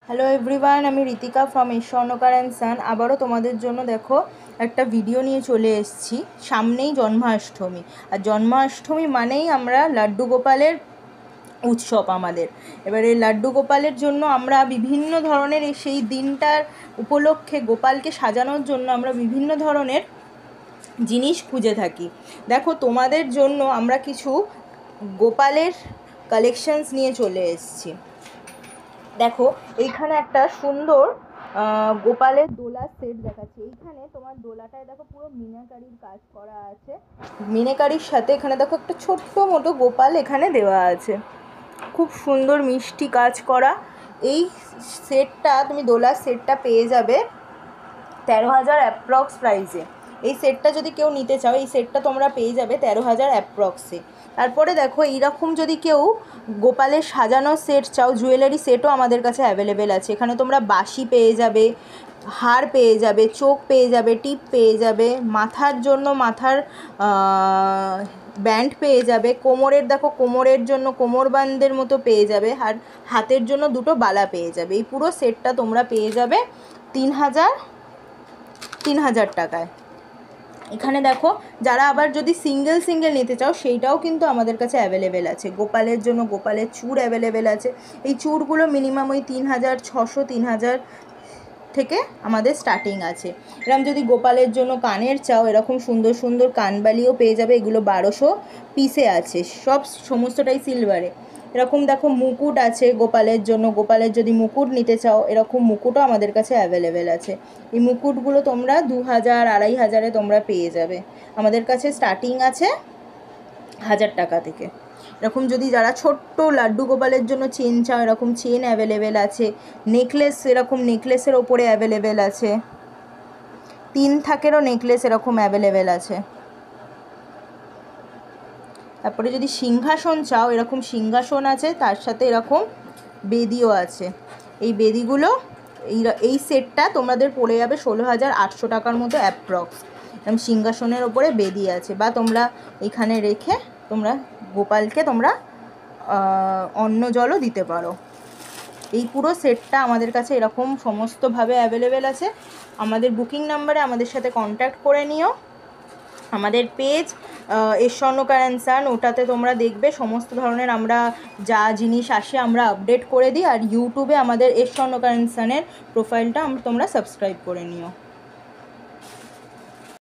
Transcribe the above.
Hello everyone, আমি Ritika from স্বর্ণকার and সান। আবারও তোমাদের জন্য দেখো একটা ভিডিও নিয়ে চলে এসেছি। সামনেই জন্মাষ্টমী, আর জন্মাষ্টমী মানেই আমরা লাড্ডু গোপালের উৎসব আমাদের। এবার এই লাড্ডু গোপালের জন্য আমরা বিভিন্ন ধরনের সেই দিনটার উপলক্ষে গোপালকে সাজানোর জন্য আমরা বিভিন্ন ধরনের জিনিস খুঁজে থাকি। দেখো তোমাদের জন্য আমরা কিছু গোপালের কালেকশনস নিয়ে চলে এসেছি। দেখো এইখানে একটা সুন্দর গোপালের দোলার সেট দেখাচ্ছে। এইখানে তোমার দোলাটায় দেখো পুরো মিনাকারির কাজ করা আছে। মিনাকারির সাথে এখানে দেখো একটা ছোট্ট মতো গোপাল এখানে দেওয়া আছে, খুব সুন্দর মিষ্টি কাজ করা। এই সেটটা তুমি দোলার সেটটা পেয়ে যাবে 13,000 অ্যাপ্রক্স প্রাইসে। এই সেটটা যদি কেউ নিতে চাও, এই সেটটা তোমরা পেয়ে যাবে 13,000 অ্যাপ্রক্সে। তারপরে দেখো এইরকম যদি কেউ গোপালের সাজানো সেট চাও, জুয়েলারি সেটও আমাদের কাছে অ্যাভেলেবেল আছে। এখানে তোমরা বাঁশি পেয়ে যাবে, হার পেয়ে যাবে, চোখ পেয়ে যাবে, টিপ পেয়ে যাবে, মাথার জন্য মাথার ব্যান্ড পেয়ে যাবে, কোমরের দেখো কোমরের জন্য কোমরবান্দের মতো পেয়ে যাবে, আর হাতের জন্য দুটো বালা পেয়ে যাবে। এই পুরো সেটটা তোমরা পেয়ে যাবে 3,000 টাকায়। এখানে দেখো যারা আবার যদি সিঙ্গেল নিতে চাও, সেইটাও কিন্তু আমাদের কাছে অ্যাভেলেবেল আছে। গোপালের জন্য গোপালের চূড় অ্যাভেলেবেল আছে। এই চূড়গুলো মিনিমাম ওই 3,600 3,000 থেকে আমাদের স্টার্টিং আছে। এরকম যদি গোপালের জন্য কানের চাও, এরকম সুন্দর সুন্দর কানবালিও পেয়ে যাবে। এগুলো 1200 পিসে আছে, সমস্তটাই সিলভারে। এরকম দেখো মুকুট আছে গোপালের জন্য, গোপালের যদি মুকুট নিতে চাও এরকম মুকুটও আমাদের কাছে অ্যাভেলেবেল আছে। এই মুকুটগুলো তোমরা 2,000 2,500 তোমরা পেয়ে যাবে। আমাদের কাছে স্টার্টিং আছে 1,000 টাকা থেকে। এরকম যদি যারা ছোট্ট লাড্ডু গোপালের জন্য চেন চাও, এরকম চেন অ্যাভেলেবেল আছে। নেকলেস, এরকম নেকলেসের ওপরে অ্যাভেলেবেল আছে। 3 থাকেরও নেকলেস এরকম অ্যাভেলেবেল আছে। তারপরে যদি সিংহাসন চাও, এরকম সিংহাসন আছে, তার সাথে এরকম বেদিও আছে। এই বেদিগুলো এই সেটটা তোমাদের পড়ে যাবে 16,800 টাকার মতো অ্যাপ্রক্স। এরকম সিংহাসনের ওপরে বেদি আছে, বা তোমরা এখানে রেখে তোমরা গোপালকে তোমরা অন্ন জলও দিতে পারো। এই পুরো সেটটা আমাদের কাছে এরকম সমস্তভাবে অ্যাভেলেবেল আছে। আমাদের বুকিং নাম্বারে আমাদের সাথে কন্ট্যাক্ট করে নিও। আমাদের পেজ স্বর্ণকার অ্যান্ড সান, ওটাতে তোমরা দেখবে সমস্ত ধরনের আমরা যা জিনিস আসে আমরা আপডেট করে দিই। আর ইউটিউবে আমাদের স্বর্ণকার অ্যান্ড সানের প্রোফাইলটা তোমরা সাবস্ক্রাইব করে নিও।